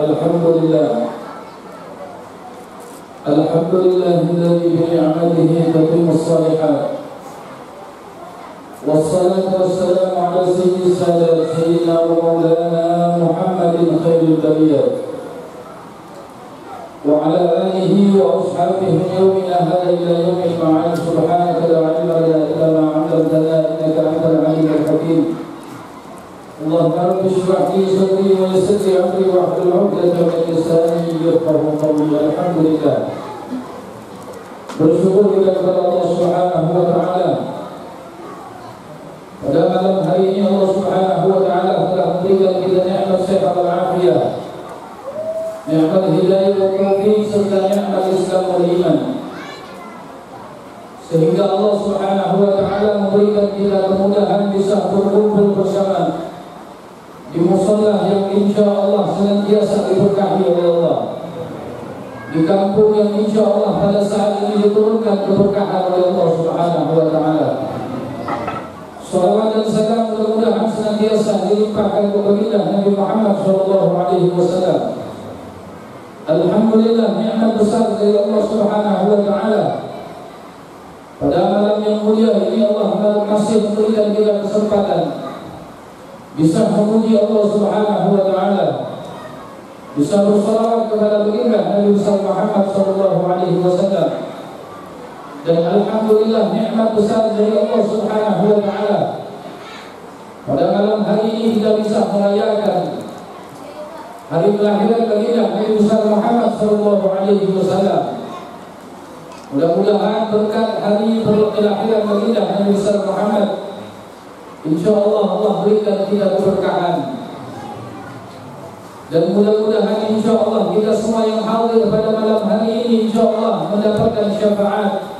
الحمد لله الذي بنعمته تتم الصالحات، والصلاة والسلام على سيد السادات سيدنا ومولانا محمد خير البريات وعلى آله وأصحابه من يومنا هذا إلى يوم المعاد. سبحانك لا علم لنا إلا ما علمتنا إنك أنت العليم الحكيم. اللهم رب اشرح لي صدري ويسر لي أمري واحلل عقدة من لساني يفقهوا قولي. الحمد لله. Bersyukur kita kepada Allah Subhanahu wa taala. Pada malam hari ini Allah Subhanahu wa taala telah memberikan kita nikmat sehat wal afiat, nikmat hidayah dan taufik serta nikmat Islam wal iman. Sehingga Allah Subhanahu wa taala memberikan kita kemudahan bisa berkumpul bersama di musalla yang insyaallah senantiasa diberkahi oleh Allah, di kampung yang insyaallah pada saat ini diturunkan keberkahan oleh Allah Subhanahu wa taala. Salawat dan salam mudah-mudahan senantiasa dilimpahkan kepada Nabi Muhammad sallallahu alaihi wasallam. Alhamdulillah, nikmat besar dari Allah Subhanahu wa taala. Pada malam yang mulia ini Allah masih memberikan kita kesempatan bisa memuji Allah Subhanahu wa taala, bisa bersalawat kepada baginda Nabi Muhammad sallallahu alaihi wasallam. Dan alhamdulillah nikmat besar dari Allah Subhanahu wa taala. Pada malam hari ini kita bisa merayakan hari kelahiran baginda Nabi Muhammad sallallahu alaihi wasallam. Mudah-mudahan berkat hari kelahiran baginda Nabi Muhammad, insyaallah Allah berikan kita keberkahan. Dan mudah-mudahan insyaallah kita semua yang hadir pada malam hari ini insyaallah mendapatkan syafaat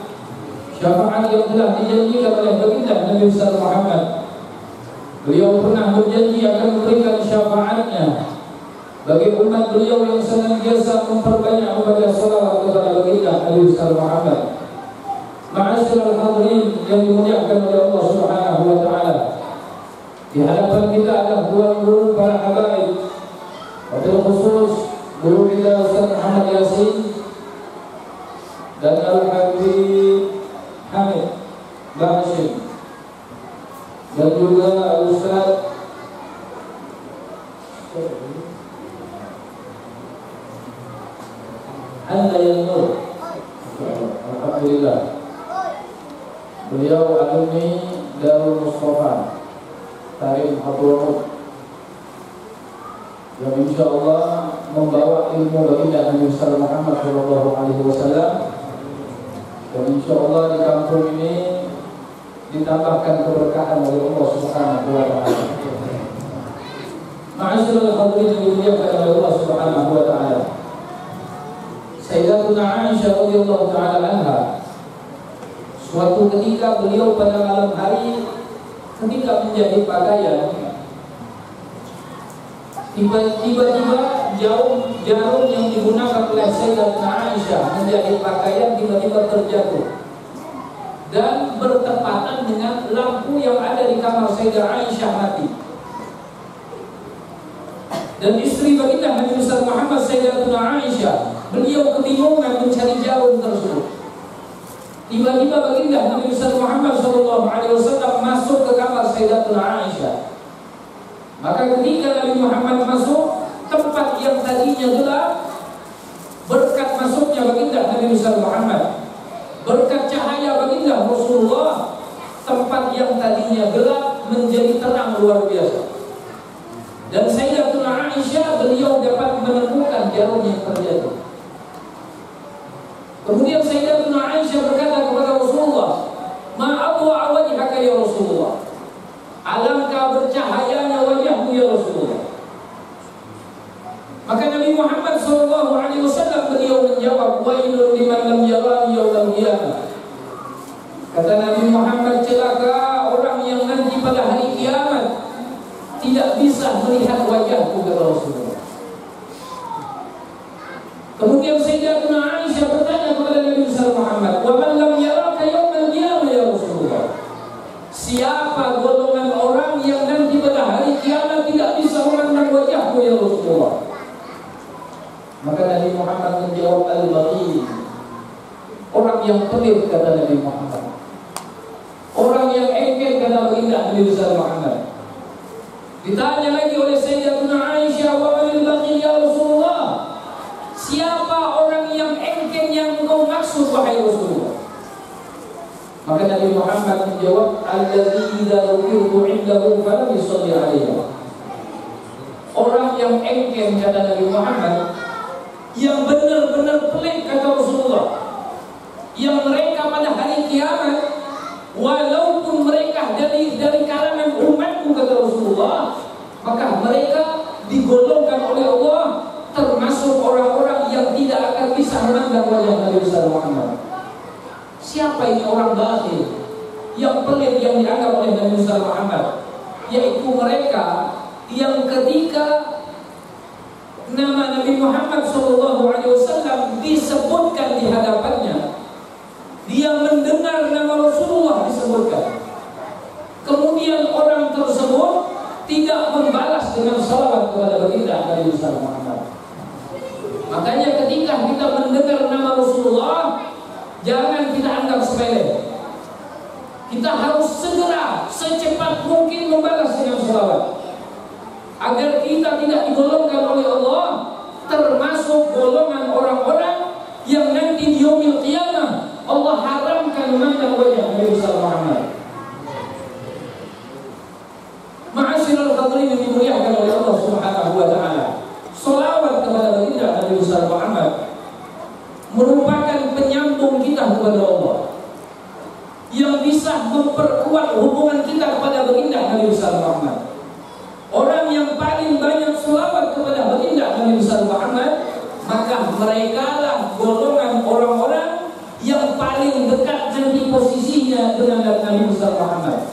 yang telah dijanjikan oleh baginda Nabi Muhammad. Beliau pernah berjanji akan memberikan syafaatnya bagi umat beliau yang senantiasa memperbanyak membaca salawat kepada baginda Nabi Muhammad. Ma'asyiral hadirin yang dimuliakan oleh Allah Subhanahu wa taala. Di hadapan kita ada dua guru para habaib, wabil khusus guru kita Ustaz Muhammad Yasin dan Al-Habib Hamid Bashir, dan juga Ustaz Anda yang Nur. Alhamdulillah, beliau alumni Darul Mustafa Tarim Abdul yang insyaallah membawa ilmu baginda Nabi Muhammad sallallahu alaihi wasallam. Dan insyaallah di kampung ini ditambahkan keberkahan oleh Allah Subhanahu wa taala. Ma'asyiral hadirin yang dimuliakan oleh Allah Subhanahu wa taala. Sayyidatuna Aisyah radhiyallahu taala anha, suatu ketika beliau pada malam hari ketika menjahit pakaian, tiba-tiba jarum yang digunakan oleh Sayyidatuna Aisyah menjahit pakaian tiba-tiba terjatuh dan bertepatan dengan lampu yang ada di kamar Sayyidatuna Aisyah mati. Dan istri baginda Nabi Muhammad Sayyidatuna Aisyah, beliau kebingungan mencari jarum tersebut. Tiba-tiba baginda Nabi Muhammad sallallahu alaihi wasallam masuk ke kamar Sayyidatuna Aisyah. Maka ketika Nabi Muhammad masuk, tempat yang tadinya gelap berkat masuknya baginda Nabi Muhammad, berkat cahaya baginda Rasulullah, tempat yang tadinya gelap menjadi terang luar biasa. Dan Sayyidatuna Aisyah, beliau dapat menemukan jarum yang terjatuh. Kemudian Sayyidatuna Aisyah berkata kepada Rasulullah, "Ma adwa wajhaka ya Rasulullah?" Alangkah bercahayanya wajahmu ya Rasulullah. Maka Nabi Muhammad SAW beliau menjawab, "Wailun liman lam yarani yaumil qiyamah." Kata Nabi Muhammad, celaka orang yang nanti pada hari kiamat tidak bisa melihat wajahku kata Rasulullah. Kemudian Sayyidatuna Aisyah bertanya kepada Nabi Muhammad, "Wa man lam yaraka yaumil qiyamah ya Rasulullah?" Siapa golongan orang yang nanti pada hari kiamat tidak bisa memandang wajahmu ya Rasulullah? Maka Nabi Muhammad menjawab, al-baghil, orang yang pelit, kata Nabi Muhammad. Orang yang engkel, kata baginda Nabi besar Muhammad. Ditanya lagi oleh Sayyidatuna Aisyah, wa manil baghil ya Rasulullah? Siapa orang yang engkel yang engkau maksud, wahai Rasulullah? Maka Nabi Muhammad menjawab, alladzi idza dzukirtu 'indahu falam yusalli 'alayya. Orang yang engkel, kata Nabi Muhammad, yang benar-benar pelit, kata Rasulullah, yang mereka pada hari kiamat, walaupun mereka dari kalangan umatku, kata Rasulullah, maka mereka digolongkan oleh Allah termasuk orang-orang yang tidak akan bisa memandang wajah Nabi besar Muhammad. Siapa ini orang bakhil, yang pelit, yang dianggap oleh Nabi besar Muhammad? Yaitu mereka yang ketika nama Nabi Muhammad SAW disebutkan di hadapannya, dia mendengar nama Rasulullah disebutkan, kemudian orang tersebut tidak membalas dengan salawat kepada baginda Nabi besar Muhammad. Makanya ketika kita mendengar nama Rasulullah, jangan kita anggap sepele. Kita harus segera, secepat mungkin membalas dengan salawat, agar kita tidak digolongkan oleh Allah termasuk golongan orang-orang yang nanti di yaumil qiyamah Allah haramkan memandang wajah Nabi besar Muhammad. Ma'asyiral hadirin yang dimuliakan oleh Allah Subhanahu wa taala, salawat kepada baginda Nabi besar Muhammad merupakan penyambung kita kepada Allah, yang bisa memperkuat hubungan kita kepada baginda Nabi besar Muhammad. Orang yang paling banyak selawat kepada baginda Nabi besar Muhammad, maka mereka lah golongan orang-orang yang paling dekat nanti posisinya dengan Nabi besar Muhammad.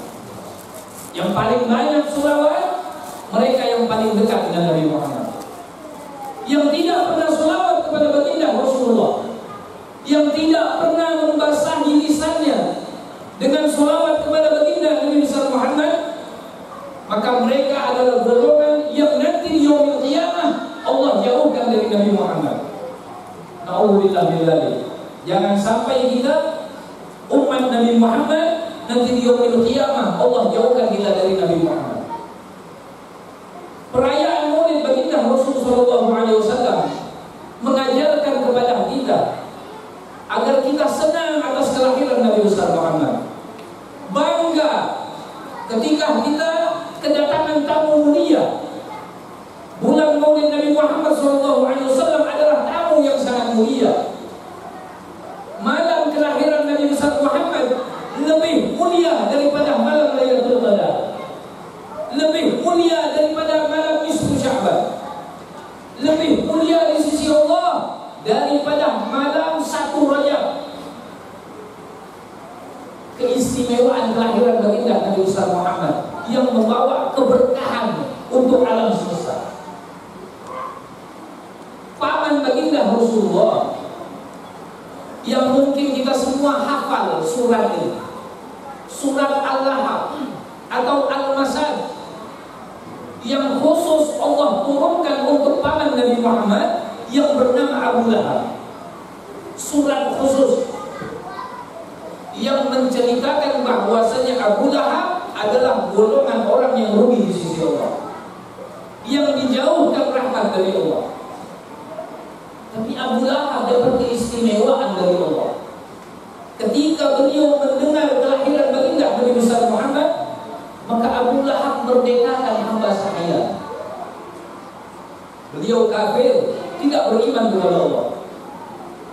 Yang paling banyak selawat, mereka yang paling dekat dengan Nabi Muhammad. Yang tidak pernah selawat kepada baginda Rasulullah, yang tidak pernah membasahi lisannya dengan selawat kepada baginda Nabi besar Muhammad, maka mereka adalah golongan yang nanti di yaumil qiyamah Allah jauhkan dari Nabi Muhammad. Na'udzubillah min dzalik. Jangan sampai kita umat Nabi Muhammad nanti di yaumil qiyamah Allah jauhkan kita dari Nabi Muhammad. Perayaan Maulid baginda Rasulullah SAW mengajarkan kepada kita agar kita senang atas kelahiran Nabi besar Muhammad, bangga ketika kita kedatangan tamu mulia. Bulan Maulid Nabi Muhammad SAW adalah tamu yang sangat mulia. Malam kelahiran Nabi besar Muhammad lebih mulia daripada malam Lailatul Qadar, lebih mulia daripada malam nisfu Sya'ban, lebih mulia di sisi Allah daripada malam 1 Rajab. Keistimewaan kelahiran baginda Nabi besar Muhammad yang membawa keberkahan untuk alam semesta. Paman baginda Rasulullah yang mungkin kita semua hafal surat ini, surat Al-Lahab atau Al-Masad, yang khusus Allah turunkan untuk paman Nabi Muhammad yang bernama Abu Lahab. Surat khusus yang menceritakan bahwasanya Abu Lahab adalah golongan orang yang rugi di sisi Allah, yang dijauhkan rahmat dari Allah. Tapi Abu Lahab dapat keistimewaan dari Allah. Ketika beliau mendengar kelahiran baginda Nabi besar Muhammad, maka Abu Lahab merdekakan hamba sahaya. Beliau kafir, tidak beriman kepada Allah,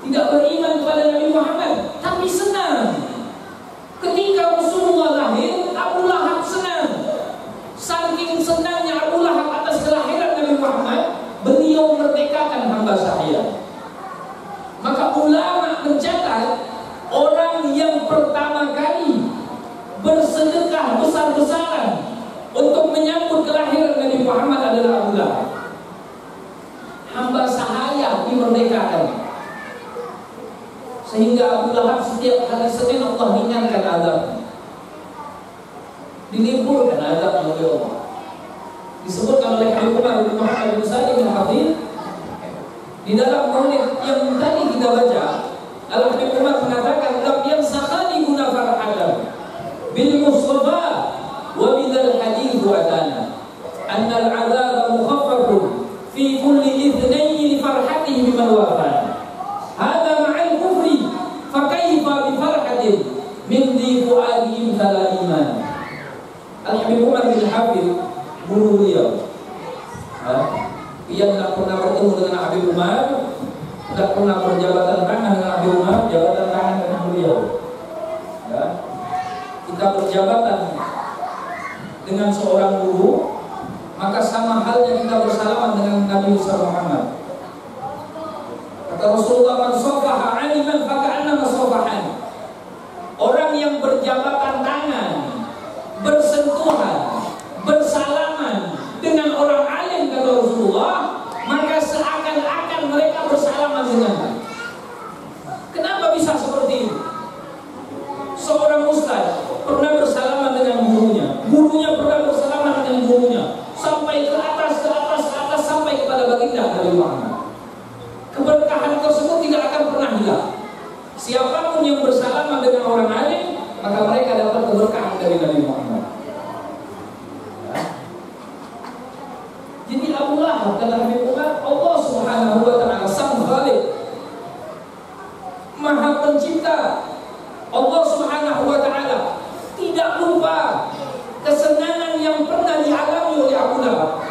tidak beriman kepada Nabi Muhammad, tapi senang. Ketika Rasulullah lahir, Abu Lahab senang. Saking senangnya Abu Lahab atas kelahiran Nabi Muhammad, beliau merdekakan hamba sahaya. Maka ulama mencatat orang yang pertama kali bersedekah besar-besaran untuk menyambut kelahiran Nabi Muhammad adalah Abu Lahab. Hamba sahaya dimerdekakan, sehingga Abu Lahab setiap hari Senin Allah ringankan azabnya, diliburkan azabnya oleh Allah. Disebutkan oleh Umar bin Muhammad bin Salim bin Hafid, Di dalam maulid yang tadi kita baca, Al-Habib Umar mengatakan, "Lam yansakani guna farhatan bil Mustafa wa bidal hadith wa atana anna al-'adab mukhaffafun fi kulli ithnayn farhatihi biman wafana. Hada ma'al kufri fa kayfa bi farhatin min di fu'adihim kala iman." Al-Habib Umar bin Hafid, guru beliau, ia tidak pernah bertemu dengan Habib Umar, tidak pernah berjabatan tangan dengan Habib Umar, jabatan tangan dengan beliau. Ya. Kita berjabatan dengan seorang guru, maka sama halnya kita bersalaman dengan Nabi Muhammad. Kata Rasulullah, "Man safaha 'aliman faka'annama safahani." Orang yang berjabatan tangan, bersentuhan, bersalaman dengan orang alim, kata Rasulullah, maka seakan-akan mereka bersalaman dengannya. Kenapa bisa seperti itu? Seorang ustaz pernah bersalaman dengan gurunya, gurunya pernah bersalaman dengan gurunya, sampai ke atas, sampai kepada baginda Nabi Muhammad. Keberkahan tersebut tidak akan pernah hilang. Siapapun yang bersalaman dengan orang alim, maka mereka dapat keberkahan dari Nabi Muhammad. Ya. Jadi Abu Lahab, kata Habib Umar, Allah Subhanahu wa ta'ala Sang Khaliq, Maha Pencipta, Allah Subhanahu wa ta'ala tidak lupa kesenangan yang pernah dialami oleh Abu Lahab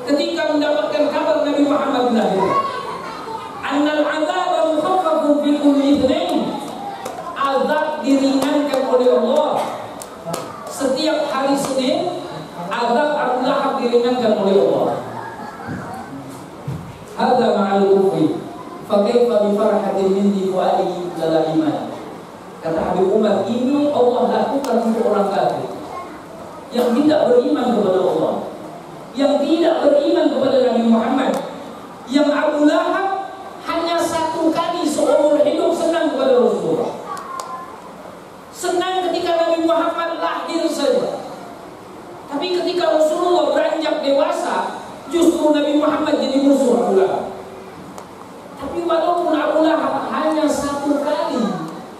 ketika mendapatkan kabar Nabi Muhammad lahir. Annal 'adzaba mukhaffafun fi kulli ithnain. Azab diringankan oleh Allah. Setiap hari Senin, azab Abu Lahab diringankan oleh Allah. Hadza ma'al kufri fa kaifa bi farhatin min diwali lal iman. Kata Habib Umar, ini Allah lakukan untuk orang kafir yang tidak beriman kepada Allah, yang tidak beriman kepada Nabi Muhammad, yang Abu Lahab hanya satu kali seumur hidup senang kepada Rasulullah. Senang ketika Nabi Muhammad lahir saja. Tapi ketika Rasulullah beranjak dewasa, justru Nabi Muhammad jadi musuh Abu Lahab. Tapi walaupun Abu Lahab hanya satu kali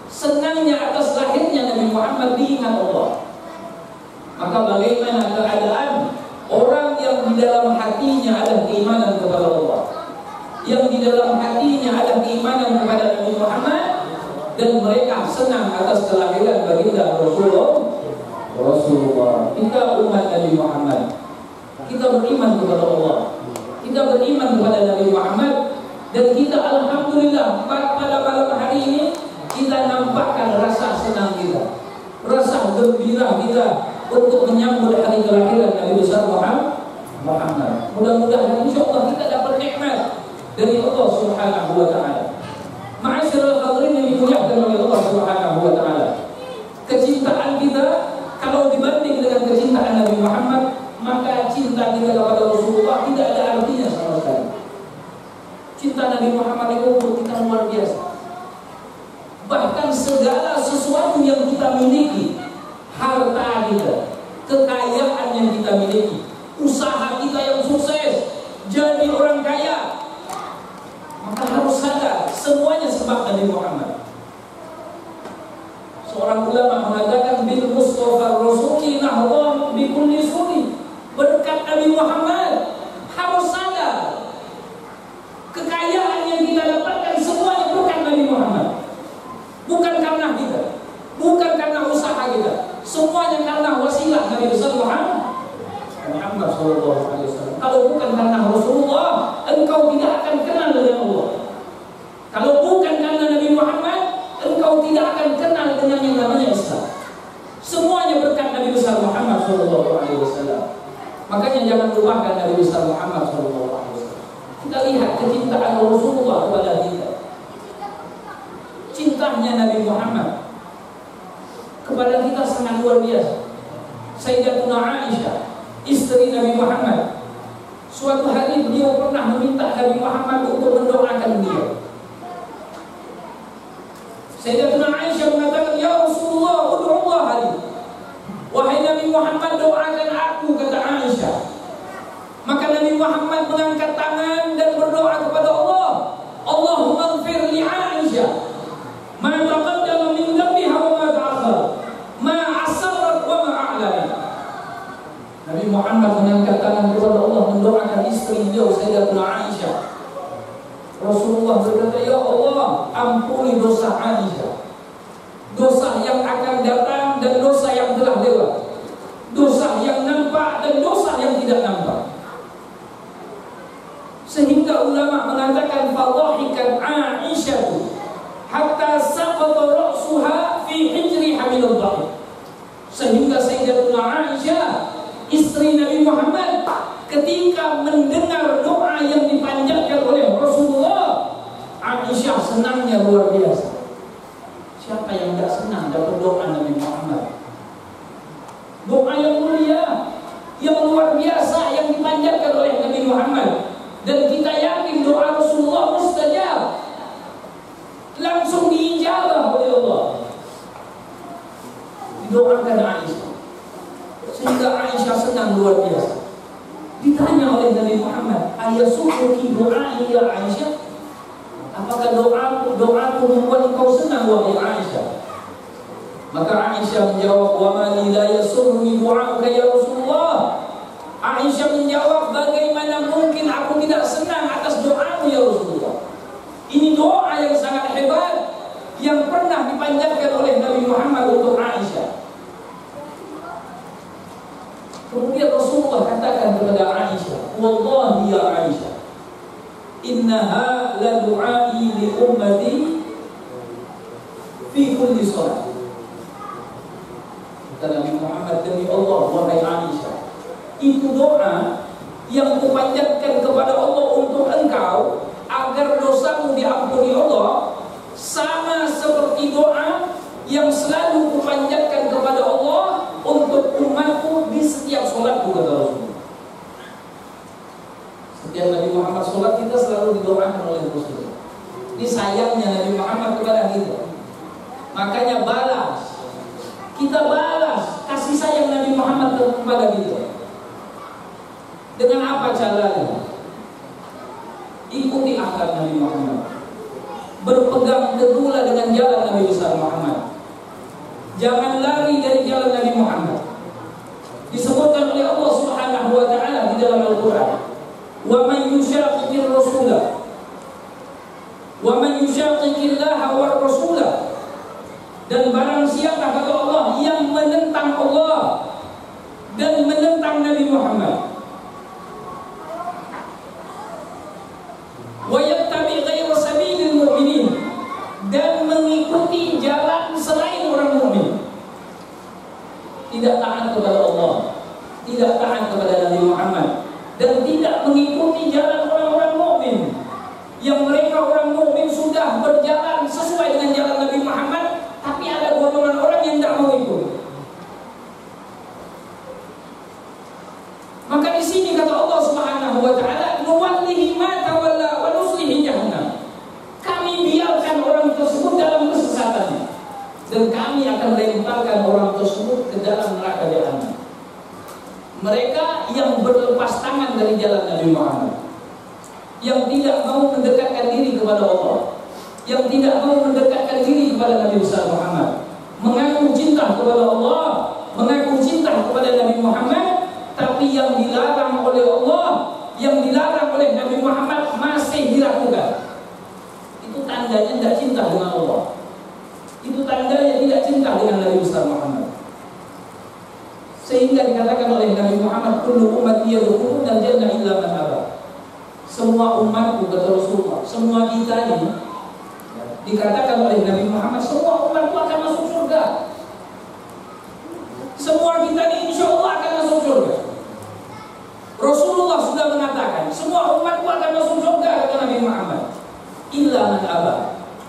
senangnya atas lahirnya Nabi Muhammad diingat Allah, maka bagaimana keadaan orang yang di dalam hatinya ada keimanan kepada Allah, yang di dalam hatinya ada keimanan kepada Nabi Muhammad, dan mereka senang atas kelahiran baginda Rasulullah. Kita umat Nabi Muhammad, kita beriman kepada Allah, kita beriman kepada Nabi Muhammad, dan kita alhamdulillah pada malam hari ini kita nampakkan rasa senang kita, rasa gembira kita untuk menyambut hari kelahiran Nabi besar Muhammad. Mudah-mudahan insyaallah kita dapat nikmat dari Allah Subhanahu wa ta'ala. Ma'asyiral hadirin yang dimuliakan oleh Allah Subhanahu wa ta'ala, kecintaan kita kalau dibanding dengan kecintaan Nabi Muhammad, maka cinta kita kepada Rasulullah tidak ada artinya sama sekali. Cinta Nabi Muhammad itu untuk kita luar biasa. Bahkan segala sesuatu yang kita miliki, harta kita, kekayaan yang kita miliki, usaha kita yang sukses, jadi orang kaya, maka harus sadar semuanya sebab Nabi Muhammad. Seorang ulama mengatakan, bil Mustafa Rasuli nahdham bi kulli suni. Berkat Nabi Muhammad harus sadar kekayaan yang kita dapatkan semuanya berkat Nabi Muhammad. Bukan karena kita, bukan karena usaha kita, semuanya karena wasilah Nabi besar Muhammad sallallahu alaihi wasallam. Kalau bukan karena Rasulullah, engkau tidak akan kenal dengan Allah. Kalau bukan karena Nabi Muhammad, engkau tidak akan kenal dengan yang namanya Islam. Semuanya berkat Nabi besar Muhammad sallallahu alaihi wasallam. Makanya jangan lupakan Nabi besar Muhammad sallallahu alaihi wasallam. Kita lihat kecintaan Rasulullah kepada kita. Cintanya Nabi Muhammad kepada kita sangat luar biasa. Sayyidatuna Aisyah, istri Nabi Muhammad, suatu hari beliau pernah meminta Nabi Muhammad untuk mendoakan beliau. Sayyidatuna Aisyah mengatakan, "Ya Rasulullah, ud'u Allah li." Wahai Nabi Muhammad, doakan aku, kata Aisyah. Maka Nabi Muhammad mengangkat tangan dan berdoa kepada Allah. Rasulullah berkata, "Ya Allah, ampuni dosa Aisyah, dosa yang akan datang dan dosa yang telah lewat, dosa yang nampak dan dosa yang tidak nampak." Sehingga ulama mengatakan fadhahikat Aisyah hatta saqata ra'suha fi hijri hamil dhaif. Sehingga Sayyidatuna Aisyah, istri Nabi Muhammad, ketika mendengar doa yang dipanjatkan oleh Rasulullah, Aisyah senangnya luar biasa. Siapa yang tidak senang dapat doa Nabi Muhammad? Doa yang mulia, yang luar biasa yang dipanjatkan oleh Nabi Muhammad. Dan kita yakin doa Rasulullah mustajab, langsung diijabah oleh Allah. Didoakan Aisyah, sehingga Aisyah senang luar biasa. Ditanya oleh Nabi Muhammad, "Ayasuki doai ya Aisyah?" Apakah doaku membuat engkau senang wahai Aisyah? Maka Aisyah menjawab, "Wa ma li la yasurruni du'auka ya Rasulullah." Aisyah menjawab, "Bagaimana mungkin aku tidak senang atas doamu ya Rasulullah?" Ini doa yang sangat hebat yang pernah dipanjatkan oleh Nabi Muhammad untuk Aisyah. Kemudian Rasulullah katakan kepada Aisyah, "Wallahi ya Aisyah, innaha la du'ai li ummati fi kulli salat." Kata Nabi Muhammad, "Demi Allah, wahai Aisyah, itu doa yang kupanjatkan kepada Allah untuk engkau agar dosamu diampuni Allah, sama seperti doa yang selalu kupanjatkan kepada Allah untuk umatku di setiap sholatku," kata Rasulullah. Setiap Nabi Muhammad sholat, kita selalu didoakan oleh Rasulullah. Ini sayangnya Nabi Muhammad kepada kita. Makanya balas, kita balas kasih sayang Nabi Muhammad kepada kita. Dengan apa caranya? Ikuti akhlak Nabi Muhammad, berpegang teguhlah dengan jalan Nabi besar Muhammad. Jangan lari dari jalan Nabi Muhammad. Disebutkan oleh Allah Subhanahu wa taala di dalam Al-Qur'an, "Wa man yushaqiqir rasulah wa man yushaqiqillaha war rasulah." Dan barang siapa, kata Allah, yang menentang Allah dan menentang Nabi Muhammad, wa yattabi' ghayra sabilil mu'minin, dan mengikuti jalan selain orang mukmin, tidak taat kepada Allah, tidak taat kepada Nabi Muhammad, dan tidak mengikuti jalan orang-orang mukmin yang mereka orang mukmin sudah berjalan sesuai dengan jalan Nabi Muhammad, tapi ada golongan orang yang tidak mau ikut. Maka di sini kata Allah Subhanahu wa taala, "Nuwallihi ma tawalla wa nuslihi jahannam." Kami biarkan orang tersebut dalam kesesatannya, dan kami akan lemparkan orang tersebut ke dalam neraka jahanam. Mereka yang berlepas tangan dari jalan Nabi Muhammad, yang tidak mau mendekatkan diri kepada Allah, yang tidak mau mendekatkan diri kepada Nabi besar Muhammad, mengaku cinta kepada Allah, mengaku cinta kepada Nabi Muhammad, tapi yang dilarang oleh Allah, yang dilarang oleh Nabi Muhammad masih dilakukan. Itu tandanya tidak cinta dengan Allah. Itu tandanya tidak cinta dengan Nabi besar Muhammad. Sehingga dikatakan oleh Nabi Muhammad, "Kullu ummati yadkhuluna al-jannah illa man aba." Semua umatku, kata Rasulullah, semua kita ini, dikatakan oleh Nabi Muhammad, semua umatku akan masuk surga. Semua kita ini insya Allah akan masuk surga. Rasulullah sudah mengatakan, semua umatku akan masuk surga, kata Nabi Muhammad. Illa man aba,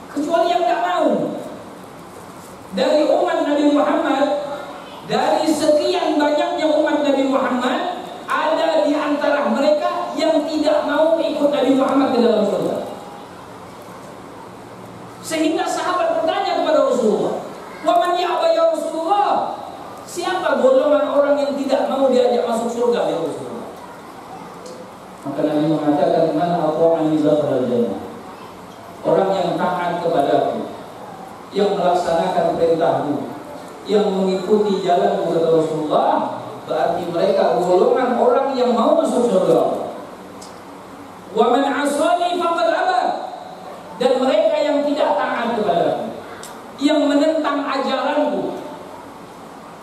kecuali yang tidak mau. Dari umat Nabi Muhammad, dari sekian banyaknya umat Nabi Muhammad, ada di antara mereka yang tidak mau ikut Nabi Muhammad ke dalam surga. Sehingga sahabat bertanya kepada Rasulullah, "Wa man ya'ba ya Rasulullah?" Siapa golongan orang yang tidak mau diajak masuk surga ya Rasulullah? Maka Nabi mengatakan, "Man ata'ani dakhala al-jannah." Orang yang taat kepadaku, yang melaksanakan perintahmu, yang mengikuti jalanmu, kata Rasulullah, berarti mereka golongan orang yang mau masuk surga. Wa man 'asani faqad aba. dan mereka yang tidak taat kepadaku, yang menentang ajaranku,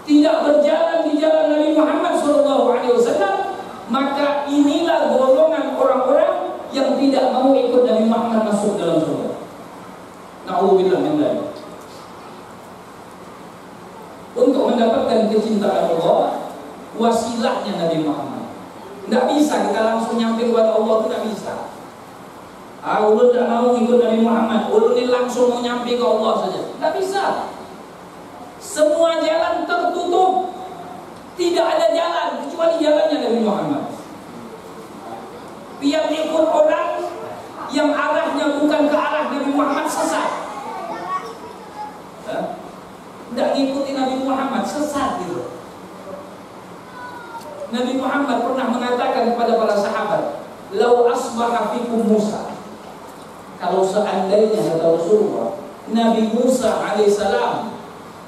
tidak berjalan di jalan Nabi Muhammad SAW, maka inilah golongan orang-orang yang tidak mau ikut Nabi Muhammad masuk dalam surga. Na'udzubillah min dzalik. Untuk mendapatkan kecintaan Allah, wasilahnya Nabi Muhammad. Tidak bisa kita langsung nyampe kepada Allah, itu tidak bisa. Ulun tidak mau ikut Nabi Muhammad, ulun ini langsung mau nyampe ke Allah saja. Tidak bisa. Semua jalan tertutup. Tidak ada jalan kecuali jalannya Nabi Muhammad. Biar ikut orang yang arahnya bukan ke arah Nabi Muhammad, sesat. Tidak ngikuti Nabi Muhammad, sesat gitu. Nabi Muhammad pernah mengatakan kepada para sahabat, "Lau asbaha fikum Musa." Kalau seandainya, kata Rasulullah, Nabi Musa alaihissalam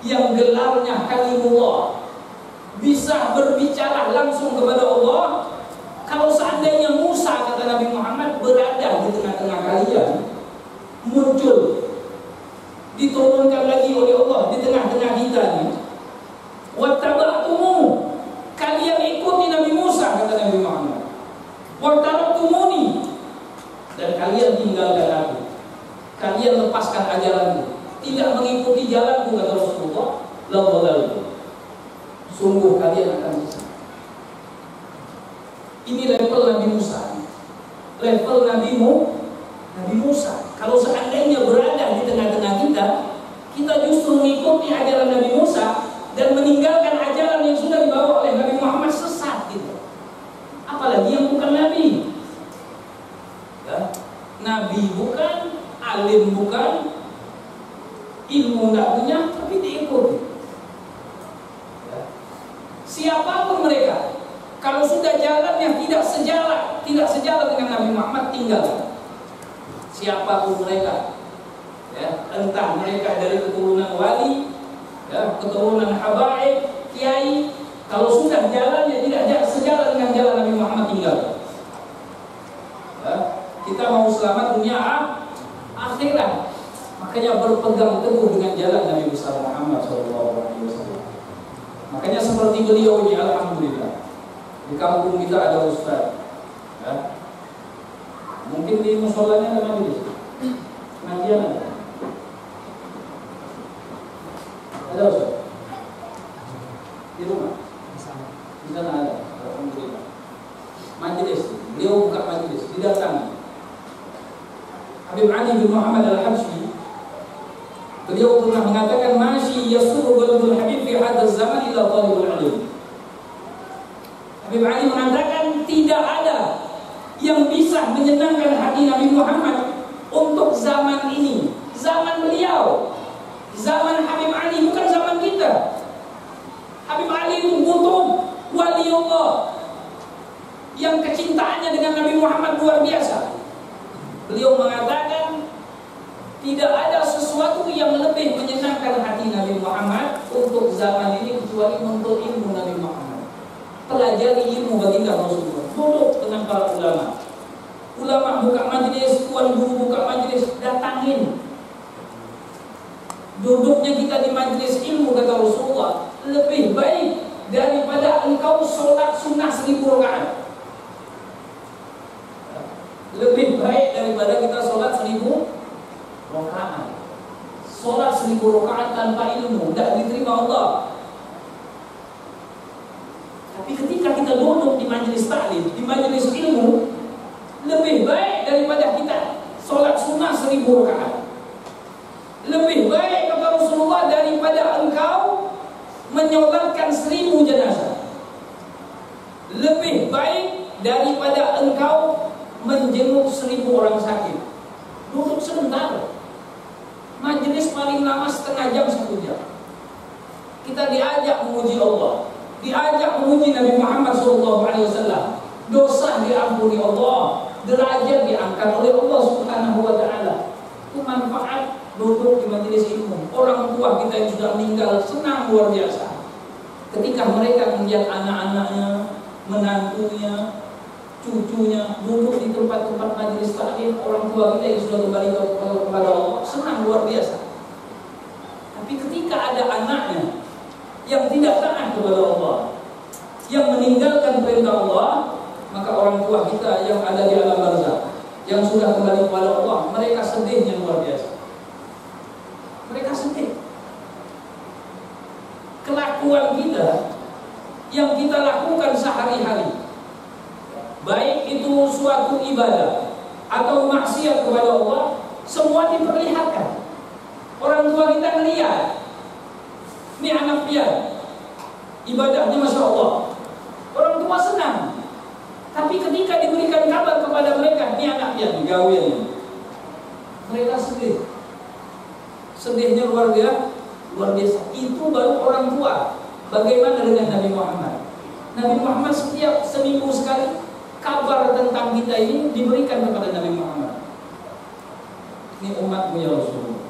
yang gelarnya Kalimullah bisa berbicara langsung kepada Allah, kalau seandainya Musa, kata Nabi Muhammad, berada di tengah-tengah kalian, muncul, diturunkan lagi oleh Allah di tengah-tengah kita ini, wattaba'tumu, kalian ikuti Nabi Musa, kata Nabi Muhammad, wattaraktumuni, dan kalian tinggalkan aku, kalian lepaskan ajaranku, tidak mengikuti jalanku, kata Rasulullah, la sungguh kalian akan sesat. Ini level Nabi Musa, level Nabi Musa. Kalau seandainya berada di tengah-tengah kita, kita justru mengikuti ajaran Nabi Musa dan meninggalkan ajaran yang sudah dibawa oleh Nabi Muhammad, sesat gitu. Apalagi yang bukan Nabi. Ya. Nabi bukan, alim bukan, ilmu nggak punya, tapi diikuti. Ya. Siapapun mereka, kalau sudah jalannya tidak sejalan dengan Nabi Muhammad, tinggal. Siapapun mereka, ya, entah mereka dari keturunan wali, ya, keturunan habaib, kiai, kalau sudah jalannya tidak sejalan dengan jalan Nabi Muhammad, tinggal. Ya. Kita mau selamat dunia akhirat, makanya berpegang teguh dengan jalan Nabi besar Muhammad SAW. Makanya seperti beliau ini, alhamdulillah, di kampung kita ada ustaz, ya. Mungkin di musholanya ada majelis, pengajian ada ustaz di rumah, di sana ada, alhamdulillah. Majelis, beliau buka majelis, didatangi Habib Ali bin Muhammad Al-Habsyi. Beliau pernah mengatakan, "Masyi yasuru waladul Habib fi hadzal zaman illa talibul ilm." Habib Ali mengatakan tidak ada yang bisa menyenangkan hati Nabi Muhammad untuk zaman ini, zaman beliau, zaman Habib Ali, bukan zaman kita. Habib Ali itu butuh waliullah yang kecintaannya dengan Nabi Muhammad luar biasa. Beliau mengatakan tidak ada sesuatu yang lebih menyenangkan hati Nabi Muhammad untuk zaman ini kecuali untuk ilmu Nabi Muhammad. Pelajari ilmu baginda Rasulullah, duduk dengan para ulama. Ulama buka majelis, tuan guru buka majelis, datangin. Duduknya kita di majelis ilmu, kata Rasulullah, lebih baik daripada engkau sholat sunnah 1000 rakaat. Lebih baik daripada kita sholat 1000 rakaat. Sholat 1000 rakaat tanpa ilmu tidak diterima Allah. Tapi ketika kita duduk di majelis taklim, di majelis ilmu, lebih baik daripada kita sholat sunnah 1000 rakaat. Lebih baik, kata Rasulullah, daripada engkau menyolatkan 1000 jenazah. Lebih baik daripada engkau menjenguk 1000 orang sakit. Duduk sebentar. Majelis paling lama setengah jam, 1 jam. Kita diajak memuji Allah, diajak memuji Nabi Muhammad SAW. Dosa diampuni Allah, derajat diangkat oleh Allah Subhanahu wa Ta'ala. Itu manfaat duduk di majelis ilmu. Orang tua kita yang sudah meninggal senang luar biasa ketika mereka melihat anak-anaknya, menantunya, cucunya duduk di tempat-tempat majelis taklim, orang tua kita yang sudah kembali kepada Allah, senang luar biasa. Tapi ketika ada anaknya yang tidak taat kepada Allah, yang meninggalkan perintah Allah, maka orang tua kita yang ada di alam barzakh, yang sudah kembali kepada Allah, mereka sedihnya luar biasa. Mereka sedih. Kelakuan kita yang kita lakukan sehari-hari, baik itu suatu ibadah atau maksiat kepada Allah, semua diperlihatkan. Orang tua kita melihat, ini anak dia, ibadahnya Masya Allah, orang tua senang. Tapi ketika diberikan kabar kepada mereka, ini anak dia, digawin, mereka sedih. Sedihnya luar biasa. Itu baru orang tua. Bagaimana dengan Nabi Muhammad? Nabi Muhammad setiap seminggu sekali kabar tentang kita ini diberikan kepada Nabi Muhammad. Ini umatmu ya Rasulullah.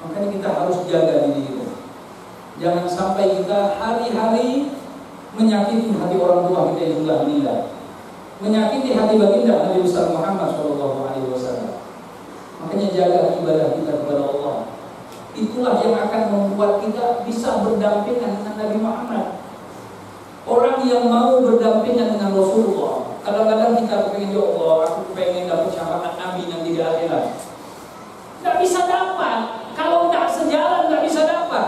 Makanya kita harus jaga diri kita. Jangan sampai kita hari-hari menyakiti hati orang tua kita yang sudah meninggal, menyakiti hati baginda Nabi besar Muhammad SAW. Makanya jaga ibadah kita kepada Allah. Itulah yang akan membuat kita bisa berdampingan dengan Nabi Muhammad. Orang yang mau berdampingan dengan Rasulullah, kadang-kadang kita pengen, ya Allah, aku pengen dapat syafaat Nabi nanti di akhirat. Tidak bisa dapat. Kalau tidak sejalan, tidak bisa dapat.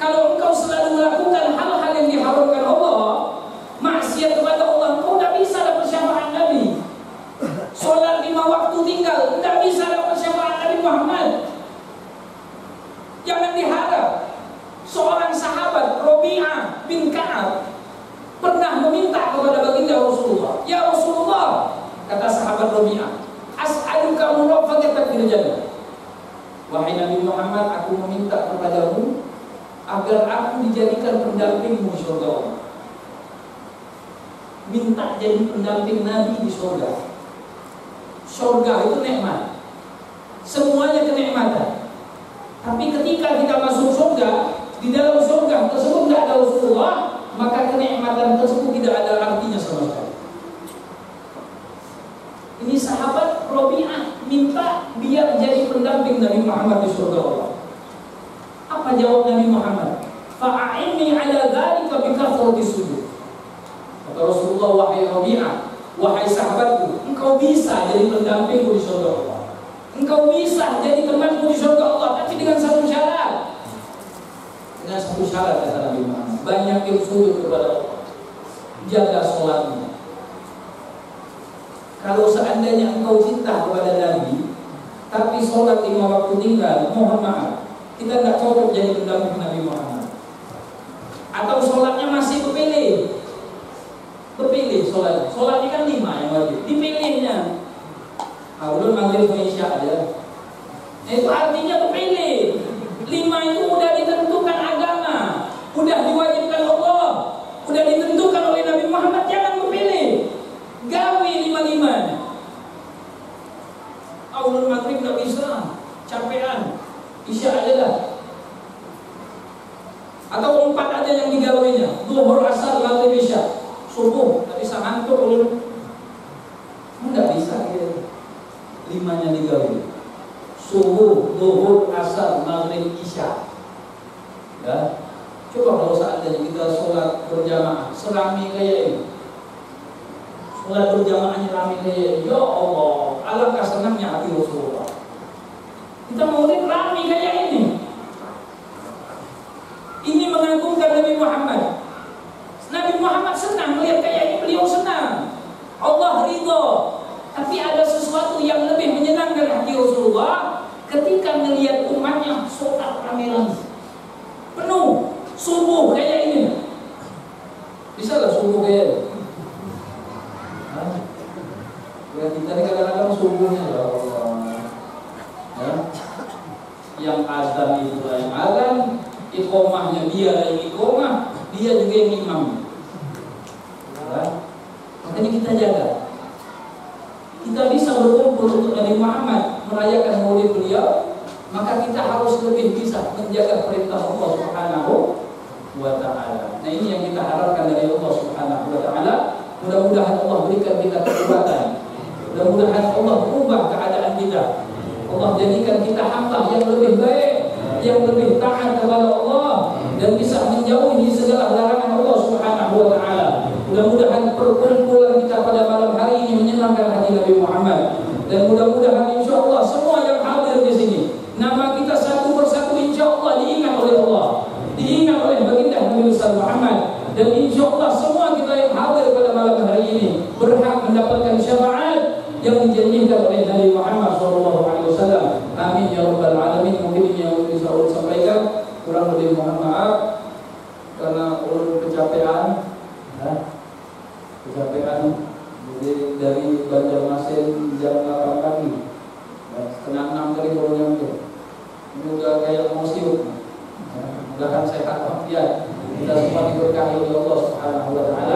Kalau engkau selalu melakukan hal-hal yang diharamkan Allah, maksiat kepada Allah, engkau tidak bisa dapat syafaat Nabi. Sholat 5 waktu tinggal, tidak bisa dapat syafaat Nabi Muhammad. Jangan diharap. Seorang sahabat Rabi'ah bin Ka'ab pernah meminta kepada baginda Rasulullah, ya Rasulullah, kata sahabat Rabi'ah, as'aluka murafaqatan fil jannah. Wahai Nabi Muhammad, aku meminta kepadamu agar aku dijadikan pendampingmu di surga Allah. Minta jadi pendamping Nabi di surga. Surga itu nikmat, semuanya kenikmatan. Tapi ketika kita masuk surga, di dalam surga tersebut tidak ada Rasulullah, maka kenikmatan tersebut tidak ada artinya sama sekali. Ini sahabat Rabi'ah minta biar jadi pendamping Nabi Muhammad di surga Allah. Apa jawab Nabi Muhammad? Fa'a'inni ala dzalika bi kathrati sujud. Kata Rasulullah, wahai Rabi'ah, wahai sahabatku, engkau bisa jadi pendampingku di surga Allah. Engkau bisa jadi temanku di surga Allah, tapi dengan satu syarat. Dengan satu syarat, kata Nabi Muhammad, banyak yang sujud kepada Allah, jaga sholatnya. Kalau seandainya engkau cinta kepada Nabi, tapi sholat 5 waktu tinggal, mohon maaf, kita tidak cocok jadi pendamping Nabi Muhammad. Atau sholatnya masih berpilih sholat. Sholatnya kan 5 yang wajib, dipilihnya. Ulun maghrib Isya aja. Itu artinya berpilih. 5 itu udah ditentukan agama, udah diwajibkan Allah, udah ditentukan oleh Nabi Muhammad, jangan berpilih. Gawe 5-5. Ulun maghrib nggak bisa, capean, Isya aja lah. Atau 4 aja yang digawainya, zuhur, asar, maghrib, Isya. Subuh nggak bisa, ngantuk ulun. Nggak bisa gitu. 5-nya digawe. Subuh, zuhur, asar, maghrib, Isya. Ya. Coba kalau seandainya kita sholat berjamaah serami kayak ini, sholat berjamaahnya rame kayak ini, ya Allah, alangkah senangnya hati Rasulullah. Kita mau rame kayak ini. Ini mengagumkan Nabi Muhammad. Nabi Muhammad senang melihat kayak ini, beliau senang. Allah ridho. Tapi ada sesuatu yang lebih menyenangkan hati Rasulullah ketika melihat umatnya sholat rame-rame penuh, subuh kayak ini. Bisa lah subuh kayak ini? Ya, kita ini kadang-kadang subuhnya ya Allah, ya. Yang azan itu yang azan, iqomahnya dia yang iqomah, dia juga yang imam. Ya. Makanya kita jaga. Kita bisa berkumpul untuk Nabi Muhammad merayakan maulid beliau, maka kita harus lebih bisa menjaga perintah Allah Subhanahu wa ta'ala. Nah, ini yang kita harapkan dari Allah Subhanahu wa ta'ala. Mudah-mudahan Allah berikan kita kekuatan. Mudah-mudahan Allah ubah keadaan kita. Allah jadikan kita hamba yang lebih baik, yang lebih taat kepada Allah, dan bisa menjauhi segala larangan Allah Subhanahu wa ta'ala. Mudah-mudahan perkumpulan kita pada malam hari ini menyenangkan hati Nabi Muhammad. Dan mudah-mudahan insya Allah semua yang hadir di sini, nama kita satu persatu insya Allah diingat oleh Allah, diingat oleh baginda Nabi Muhammad. Dan insya Allah semua kita yang hadir pada malam hari ini berhak mendapatkan syafaat yang dijanjikan oleh Nabi Muhammad SAW. Amin ya rabbal alamin. Mungkin ini yang bisa saya sampaikan. Kurang lebih mohon maaf karena ulun kecapean, Jadi dari Banjarmasin jam 8 pagi, setengah 6 tadi baru nyampe. Ini udah kayak mau siup. Mudah-mudahan sehat walafiat. Kita semua diberkahi oleh Allah Subhanahu wa ta'ala.